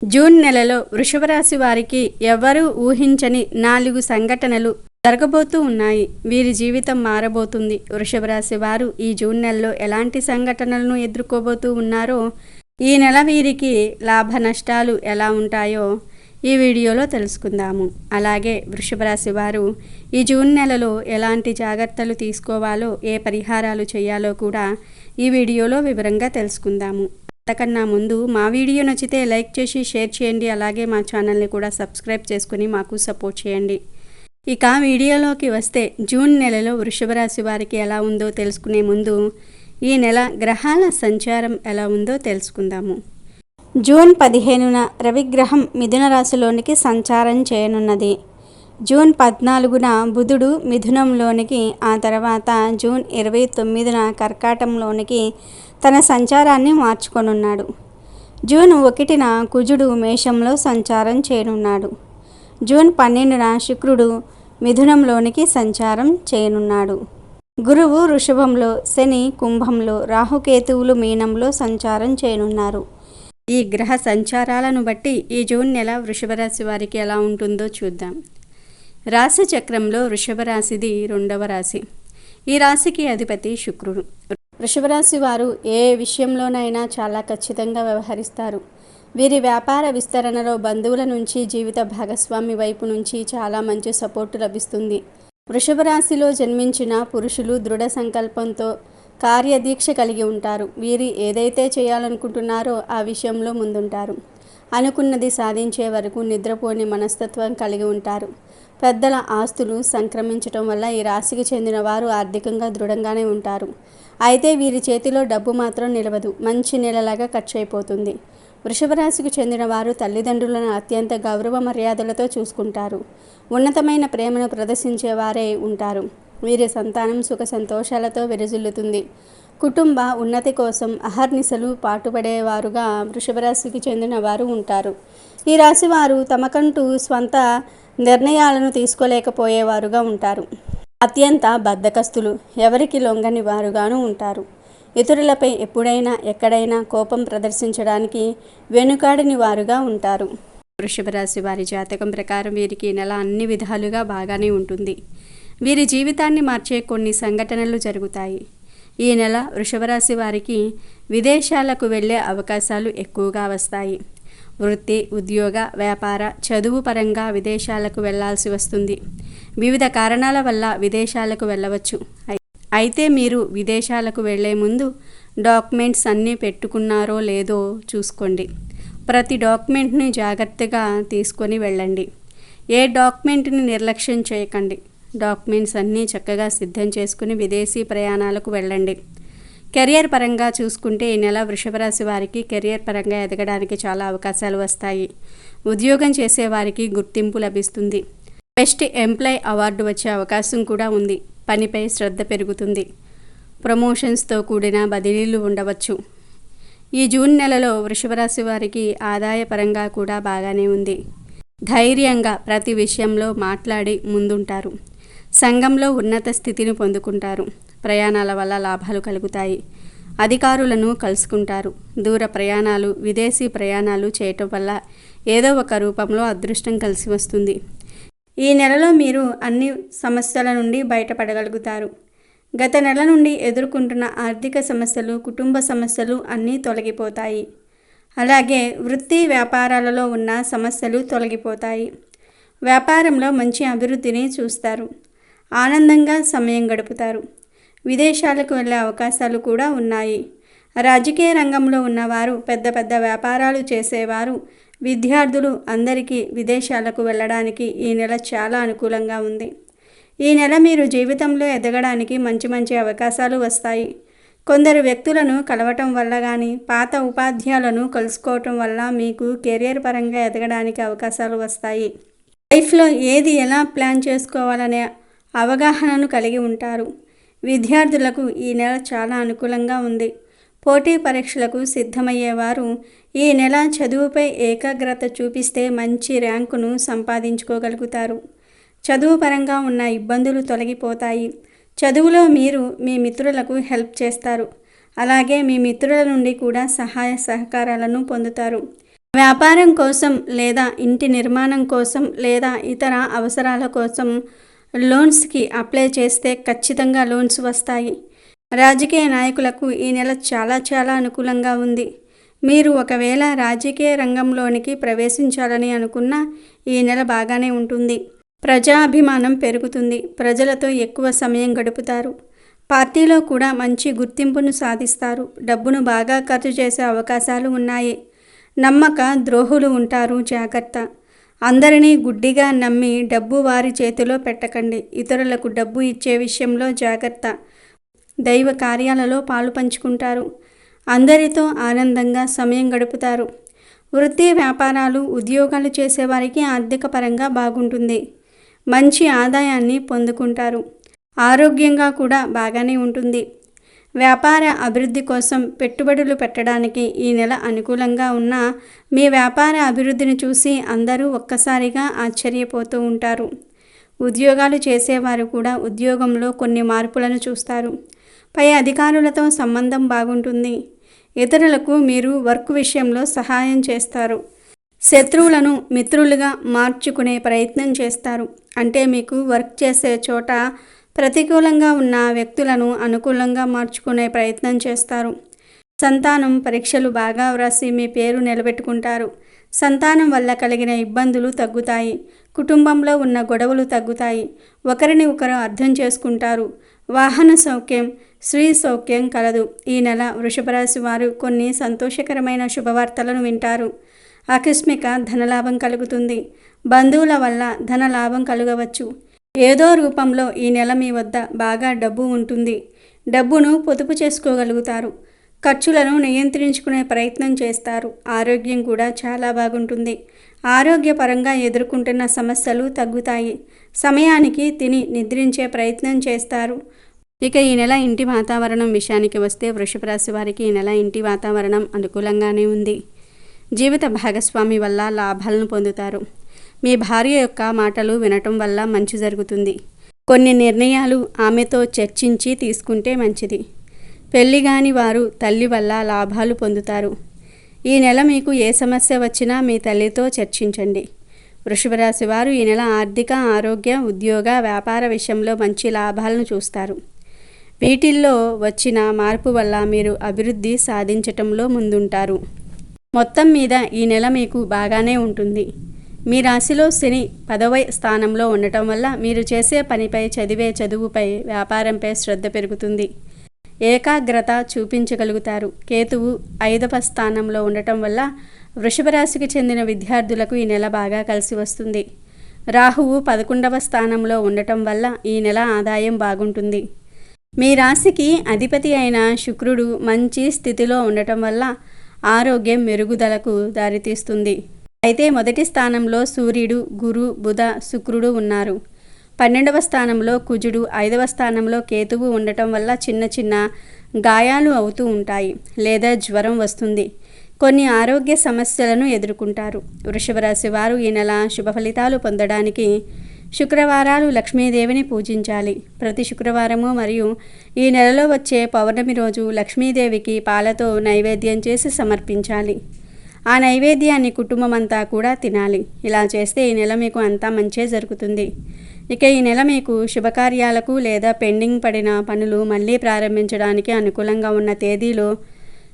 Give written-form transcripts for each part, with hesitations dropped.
June నెలలో వృషభ రాశి వారికి ఎవరూ ఊహించని 4 సంఘటనలు జరగబోతూ ఉన్నాయి. వీరి జీవితం మారబోతుంది. వృషభ రాశి వారు ఈ జూన్ నెలలో ఎలాంటి సంఘటనలను ఎదుర్కోబోతూ ఉన్నారో, ఈ నెల వీరికి లాభ నష్టాలు ఎలా ఉంటాయో ఈ వీడియోలో తెలుసుకుందాము. అలాగే వృషభ రాశి వారు ఈ జూన్ నెలలో ఎలాంటి జాగ్రత్తలు తీసుకోవాలో, ఏ పరిహారాలు చేయాలో కూడా ఈ వీడియోలో వివరంగా తెలుసుకుందాము. అంతకన్నా ముందు మా వీడియో నచ్చితే లైక్ చేసి షేర్ చేయండి. అలాగే మా ఛానల్ని కూడా సబ్స్క్రైబ్ చేసుకుని మాకు సపోర్ట్ చేయండి. ఇక వీడియోలోకి వస్తే, జూన్ నెలలో వృషభ రాశి వారికి ఎలా ఉందో తెలుసుకునే ముందు ఈ నెల గ్రహాల సంచారం ఎలా ఉందో తెలుసుకుందాము. జూన్ 15న రవిగ్రహం మిథున రాశిలోనికి సంచారం చేయనున్నది. జూన్ 14న బుధుడు మిథునంలోనికి, ఆ తర్వాత జూన్ 29న కర్కాటంలోనికి తన సంచారాన్ని మార్చుకొనున్నాడు. జూన్ 1న కుజుడు మేషంలో సంచారం చేయనున్నాడు. జూన్ 12న శుక్రుడు మిథునంలోనికి సంచారం చేయనున్నాడు. గురువు వృషభంలో, శని కుంభంలో, రాహుకేతువులు మీనంలో సంచారం చేయనున్నారు. ఈ గ్రహ సంచారాలను బట్టి ఈ జూన్ నెల వృషభ రాశి వారికి ఎలా ఉంటుందో చూద్దాం. రాశి చక్రంలో వృషభ రాశిది 2వ రాశి. ఈ రాశికి అధిపతి శుక్రుడు. వృషభ రాశి వారు ఏ విషయంలోనైనా చాలా ఖచ్చితంగా వ్యవహరిస్తారు. వీరి వ్యాపార విస్తరణలో బంధువుల నుంచి, జీవిత భాగస్వామి వైపు నుంచి చాలా మంచి సపోర్టు లభిస్తుంది. వృషభ రాశిలో జన్మించిన పురుషులు దృఢ సంకల్పంతో కార్యదీక్ష కలిగి ఉంటారు. వీరు ఏదైతే చేయాలనుకుంటున్నారో ఆ విషయంలో ముందుంటారు. అనుకున్నది సాధించే వరకు నిద్రపోని మనస్తత్వం కలిగి ఉంటారు. పెద్దల ఆస్తులు సంక్రమించటం వల్ల ఈ రాశికి చెందిన వారు ఆర్థికంగా దృఢంగానే ఉంటారు. అయితే వీరి చేతిలో డబ్బు మాత్రం నిలవదు. మంచి నెలలాగా ఖర్చు అయిపోతుంది. వృషభ రాశికి చెందిన వారు తల్లిదండ్రులను అత్యంత గౌరవ మర్యాదలతో చూసుకుంటారు. ఉన్నతమైన ప్రేమను ప్రదర్శించేవారే ఉంటారు. వీరి సంతానం సుఖ సంతోషాలతో విరజిల్లుతుంది. కుటుంబ ఉన్నతి కోసం అహర్నిశలు పాటుపడేవారుగా వృషభ రాశికి చెందిన వారు ఉంటారు. ఈ రాశి వారు తమకంటూ స్వంత నిర్ణయాలను తీసుకోలేకపోయేవారుగా ఉంటారు. అత్యంత బద్ధకస్తులు, ఎవరికి లొంగని వారుగాను ఉంటారు. ఇతరులపై ఎప్పుడైనా ఎక్కడైనా కోపం ప్రదర్శించడానికి వెనుకాడని వారుగా ఉంటారు. వృషభ రాశి వారి జాతకం ప్రకారం వీరికి ఈ నెల అన్ని విధాలుగా బాగానే ఉంటుంది. వీరి జీవితాన్ని మార్చే కొన్ని సంఘటనలు జరుగుతాయి. ఈ నెల వృషభ రాశి వారికి విదేశాలకు వెళ్ళే అవకాశాలు ఎక్కువగా వస్తాయి. వృత్తి, ఉద్యోగ, వ్యాపార, చదువు పరంగా విదేశాలకు వెళ్లాల్సి వస్తుంది. వివిధ కారణాల వల్ల విదేశాలకు వెళ్ళవచ్చు. అయితే మీరు విదేశాలకు వెళ్లే ముందు డాక్యుమెంట్స్ అన్నీ పెట్టుకున్నారో లేదో చూసుకోండి. ప్రతి డాక్యుమెంట్ని జాగ్రత్తగా తీసుకొని వెళ్ళండి. ఏ డాక్యుమెంట్ని నిర్లక్ష్యం చేయకండి. డాక్యుమెంట్స్ అన్నీ చక్కగా సిద్ధం చేసుకుని విదేశీ ప్రయాణాలకు వెళ్ళండి. కెరియర్ పరంగా చూసుకుంటే ఈ నెల వృషభ రాశి వారికి కెరియర్ పరంగా ఎదగడానికి చాలా అవకాశాలు వస్తాయి. ఉద్యోగం చేసేవారికి గుర్తింపు లభిస్తుంది. బెస్ట్ ఎంప్లాయ్ అవార్డు వచ్చే అవకాశం కూడా ఉంది. పనిపై శ్రద్ధ పెరుగుతుంది. ప్రమోషన్స్తో కూడిన బదిలీలు ఉండవచ్చు. ఈ జూన్ నెలలో వృషభ రాశి వారికి ఆదాయ పరంగా కూడా బాగానే ఉంది. ధైర్యంగా ప్రతి విషయంలో మాట్లాడి ముందుంటారు. సంఘంలో ఉన్నత స్థితిని పొందుకుంటారు. ప్రయాణాల వల్ల లాభాలు కలుగుతాయి. అధికారులను కలుసుకుంటారు. దూర ప్రయాణాలు, విదేశీ ప్రయాణాలు చేయటం వల్ల ఏదో ఒక రూపంలో అదృష్టం కలిసి వస్తుంది. ఈ నెలలో మీరు అన్ని సమస్యల నుండి బయటపడగలుగుతారు. గత నెల నుండి ఎదుర్కొంటున్న ఆర్థిక సమస్యలు, కుటుంబ సమస్యలు అన్నీ తొలగిపోతాయి. అలాగే వృత్తి వ్యాపారాలలో ఉన్న సమస్యలు తొలగిపోతాయి. వ్యాపారంలో మంచి అభివృద్ధిని చూస్తారు. ఆనందంగా సమయం గడుపుతారు. విదేశాలకు వెళ్ళే అవకాశాలు కూడా ఉన్నాయి. రాజకీయ రంగంలో ఉన్నవారు, పెద్ద పెద్ద వ్యాపారాలు చేసేవారు, విద్యార్థులు అందరికీ విదేశాలకు వెళ్ళడానికి ఈ నెల చాలా అనుకూలంగా ఉంది. ఈ నెల మీరు జీవితంలో ఎదగడానికి మంచి మంచి అవకాశాలు వస్తాయి. కొందరు వ్యక్తులను కలవటం వల్ల కానీ, పాత ఉపాధ్యాయులను కలుసుకోవటం వల్ల మీకు కెరియర్ పరంగా ఎదగడానికి అవకాశాలు వస్తాయి. లైఫ్లో ఏది ఎలా ప్లాన్ చేసుకోవాలనే అవగాహనను కలిగి ఉంటారు. విద్యార్థులకు ఈ నెల చాలా అనుకూలంగా ఉంది. పోటీ పరీక్షలకు సిద్ధమయ్యేవారు ఈ నెల చదువుపై ఏకాగ్రత చూపిస్తే మంచి ర్యాంకును సంపాదించుకోగలుగుతారు. చదువు పరంగా ఉన్న ఇబ్బందులు తొలగిపోతాయి. చదువులో మీరు మీ మిత్రులకు హెల్ప్ చేస్తారు. అలాగే మీ మిత్రుల నుండి కూడా సహాయ సహకారాలను పొందుతారు. వ్యాపారం కోసం లేదా ఇంటి నిర్మాణం కోసం లేదా ఇతర అవసరాల కోసం లోన్స్కి అప్లై చేస్తే ఖచ్చితంగా లోన్స్ వస్తాయి. రాజకీయ నాయకులకు ఈ నెల చాలా అనుకూలంగా ఉంది. మీరు ఒకవేళ రాజకీయ రంగంలోనికి ప్రవేశించాలని అనుకున్నా ఈ నెల బాగానే ఉంటుంది. ప్రజాభిమానం పెరుగుతుంది. ప్రజలతో ఎక్కువ సమయం గడుపుతారు. పార్టీలో కూడా మంచి గుర్తింపును సాధిస్తారు. డబ్బును బాగా ఖర్చు చేసే అవకాశాలు ఉన్నాయి. నమ్మక ద్రోహులు ఉంటారు, జాగ్రత్త. అందరినీ గుడ్డిగా నమ్మి డబ్బు వారి చేతిలో పెట్టకండి. ఇతరులకు డబ్బు ఇచ్చే విషయంలో జాగ్రత్త. దైవ కార్యాలలో పాలు పంచుకుంటారు. అందరితో ఆనందంగా సమయం గడుపుతారు. వృత్తి వ్యాపారాలు ఉద్యోగాలు చేసేవారికి ఆర్థిక పరంగా బాగుంటుంది. మంచి ఆదాయాన్ని పొందుకుంటారు. ఆరోగ్యంగా కూడా బాగానే ఉంటుంది. వ్యాపార అభివృద్ధి కోసం పెట్టుబడులు పెట్టడానికి ఈ నెల అనుకూలంగా ఉన్నా మీ వ్యాపార అభివృద్ధిని చూసి అందరూ ఒక్కసారిగా ఆశ్చర్యపోతూ ఉంటారు. ఉద్యోగాలు చేసేవారు కూడా ఉద్యోగంలో కొన్ని మార్పులను చూస్తారు. పై అధికారులతో సంబంధం బాగుంటుంది. ఇతరులకు మీరు వర్క్ విషయంలో సహాయం చేస్తారు. శత్రువులను మిత్రులుగా మార్చుకునే ప్రయత్నం చేస్తారు. అంటే మీకు వర్క్ చేసే చోట ప్రతికూలంగా ఉన్న వ్యక్తులను అనుకూలంగా మార్చుకునే ప్రయత్నం చేస్తారు. సంతానం పరీక్షలు బాగా వ్రాసి మీ పేరు నిలబెట్టుకుంటారు. సంతానం వల్ల కలిగిన ఇబ్బందులు తగ్గుతాయి. కుటుంబంలో ఉన్న గొడవలు తగ్గుతాయి. ఒకరిని ఒకరు అర్థం చేసుకుంటారు. వాహన సౌఖ్యం, స్త్రీ సౌఖ్యం కలదు. ఈ నెల వృషభ రాశి వారు కొన్ని సంతోషకరమైన శుభవార్తలను వింటారు. ఆకస్మిక ధనలాభం కలుగుతుంది. బంధువుల వల్ల ధనలాభం కలగవచ్చు. ఏదో రూపంలో ఈ నెల మీ వద్ద బాగా డబ్బు ఉంటుంది. డబ్బును పొదుపు చేసుకోగలుగుతారు. ఖర్చులను నియంత్రించుకునే ప్రయత్నం చేస్తారు. ఆరోగ్యం కూడా చాలా బాగుంటుంది. ఆరోగ్యపరంగా ఎదుర్కొంటున్న సమస్యలు తగ్గుతాయి. సమయానికి తిని నిద్రించే ప్రయత్నం చేస్తారు. ఇక ఈ నెల ఇంటి వాతావరణం విషయానికి వస్తే వృషభ రాశి వారికి ఈ నెల ఇంటి వాతావరణం అనుకూలంగానే ఉంది. జీవిత భాగస్వామి వల్ల లాభాలను పొందుతారు. మీ భార్య యొక్క మాటలు వినటం వల్ల మంచి జరుగుతుంది. కొన్ని నిర్ణయాలు ఆమెతో చర్చించి తీసుకుంటే మంచిది. పెళ్లి కాని వారు తల్లి వల్ల లాభాలు పొందుతారు. ఈ నెల మీకు ఏ సమస్య వచ్చినా మీ తల్లితో చర్చించండి. వృషభ రాశి వారు ఈ నెల ఆర్థిక, ఆరోగ్య, ఉద్యోగ, వ్యాపార విషయంలో మంచి లాభాలను చూస్తారు. వీటిల్లో వచ్చిన మార్పు వల్ల మీరు అభివృద్ధి సాధించటంలో ముందుంటారు. మొత్తం మీద ఈ నెల మీకు బాగానే ఉంటుంది. మీ రాశిలో శని 10వ స్థానంలో ఉండటం వల్ల మీరు చేసే పనిపై, చదివే చదువుపై, వ్యాపారంపై శ్రద్ధ పెరుగుతుంది. ఏకాగ్రత చూపించగలుగుతారు. కేతువు 5వ స్థానంలో ఉండటం వల్ల వృషభ రాశికి చెందిన విద్యార్థులకు ఈ నెల బాగా కలిసి వస్తుంది. రాహువు 11వ స్థానంలో ఉండటం వల్ల ఈ నెల ఆదాయం బాగుంటుంది. మీ రాశికి అధిపతి అయిన శుక్రుడు మంచి స్థితిలో ఉండటం వల్ల ఆరోగ్యం మెరుగుదలకు దారితీస్తుంది. అయితే మొదటి స్థానంలో సూర్యుడు, గురు, బుధ, శుక్రుడు ఉన్నారు. 12వ స్థానంలో కుజుడు, 5వ స్థానంలో కేతువు ఉండటం వల్ల చిన్న గాయాలు అవుతూ ఉంటాయి లేదా జ్వరం వస్తుంది. కొన్ని ఆరోగ్య సమస్యలను ఎదుర్కొంటారు. వృషభ రాశి వారు ఈ నెల శుభ ఫలితాలు పొందడానికి శుక్రవారాలు లక్ష్మీదేవిని పూజించాలి. ప్రతి శుక్రవారము మరియు ఈ నెలలో వచ్చే పౌర్ణమి రోజు లక్ష్మీదేవికి పాలతో నైవేద్యం చేసి సమర్పించాలి. ఆ నైవేద్యాన్ని కుటుంబం అంతా కూడా తినాలి. ఇలా చేస్తే ఈ నెల మీకు అంతా మంచే జరుగుతుంది. ఇక ఈ నెల మీకు శుభకార్యాలకు లేదా పెండింగ్ పడిన పనులు మళ్ళీ ప్రారంభించడానికి అనుకూలంగా ఉన్న తేదీలు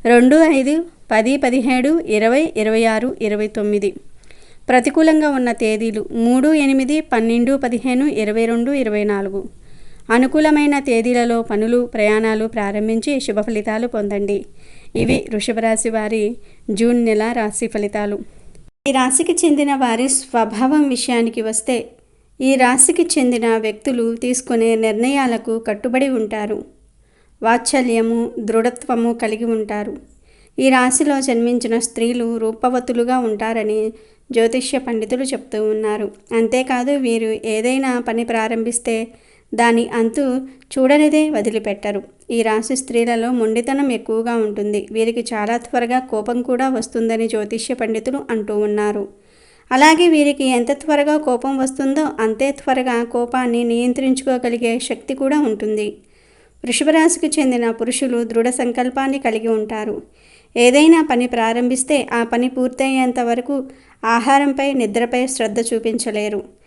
2, 5, 10, 17, 20, 26, 29. ప్రతికూలంగా ఉన్న తేదీలు 3, 8, 12, 15, 22, 24. అనుకూలమైన తేదీలలో పనులు, ప్రయాణాలు ప్రారంభించి శుభ ఫలితాలు పొందండి. ఇవి వృషభ రాశి వారి జూన్ నెల రాశి ఫలితాలు. ఈ రాశికి చెందిన వారి స్వభావం విషయానికి వస్తే ఈ రాశికి చెందిన వ్యక్తులు తీసుకునే నిర్ణయాలకు కట్టుబడి ఉంటారు. వాత్సల్యము, దృఢత్వము కలిగి ఉంటారు. ఈ రాశిలో జన్మించిన స్త్రీలు రూపవతులుగా ఉంటారని జ్యోతిష్య పండితులు చెప్తూ ఉన్నారు. అంతేకాదు వీరు ఏదైనా పని ప్రారంభిస్తే దాని అంతు చూడనిదే వదిలిపెట్టరు. ఈ రాశి స్త్రీలలో మొండితనం ఎక్కువగా ఉంటుంది. వీరికి చాలా త్వరగా కోపం కూడా వస్తుందని జ్యోతిష్య పండితులు అంటూ ఉన్నారు. అలాగే వీరికి ఎంత త్వరగా కోపం వస్తుందో అంతే త్వరగా కోపాన్ని నియంత్రించుకోగలిగే శక్తి కూడా ఉంటుంది. వృషభ రాశికి చెందిన పురుషులు దృఢ సంకల్పాన్ని కలిగి ఉంటారు. ఏదైనా పని ప్రారంభిస్తే ఆ పని పూర్తయ్యేంత వరకు ఆహారంపై, నిద్రపై శ్రద్ధ చూపించలేరు.